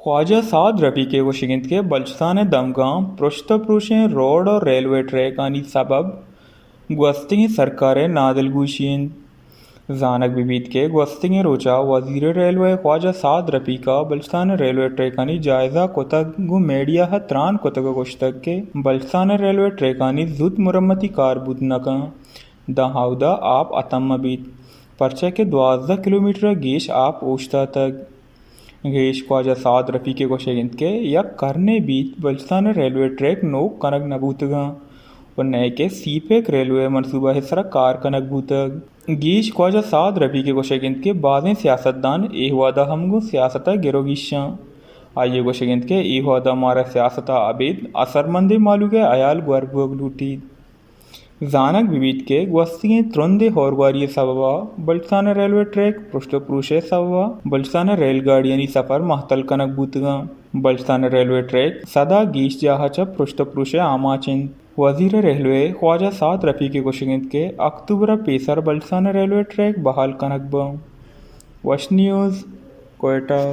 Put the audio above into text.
ख्वाजा साद रफीके वशिगिंत के बलुचिस्तान दमगाम पृष्ठप्रूशें रोड और railway track आनी सबब gwastingi सरकारें नादलगूशिन जानक बिबीत के gwastingi रोचा वजीर रेलवे ख्वाजा साद रफीका बलुचिस्तान रेलवे ट्रैकानी जायजा कोतक गु मीडिया हत्रान कोतक गोश्तक के बलुचिस्तान रेलवे ट्रैकानी जुत मुरम्मती कार बुदनका दहाउदा आप अतम बीत परचे के 12 किलोमीटर गेश आप ओश्ता तक गेश ख्वाजा साद रफीके गोशगिंत के यक करने बीत बलुचिस्तान रेलवे ट्रैक नोक कनक नबूतगा और नए के सीपेक रेलवे मनसूबा हिस्सा कार कनक बूतग गीश ख्वाजा साद रफीके गोशगिंत के बाज़ें सियासतदान एहवादा हमगो सियासता गिरोगिशां आइए गोशगिंत के एहवादा मारा सियासता अबेद असरमंदे मालू के अयाल गुरबुग लूटी जानक बिबीत के gwastingi त्रुंदे होरवारी सबवा बलुचिस्तान रेलवे ट्रैक पृष्ठप्रूशे सबवा बलुचिस्तान रेलगाड़ियानी सफर महतल कनक बूतगा बलुचिस्तान रेलवे ट्रैक सदा गीश जाहाचा पृष्ठप्रूशे आमाचिन वजीर रेलवे ख्वाजा साद रफीके गोशगिंत के अक्टूबर पेसर बलुचिस्तान रेलवे ट्रैक बहाल कनक वश न्यूज़ कोयटा।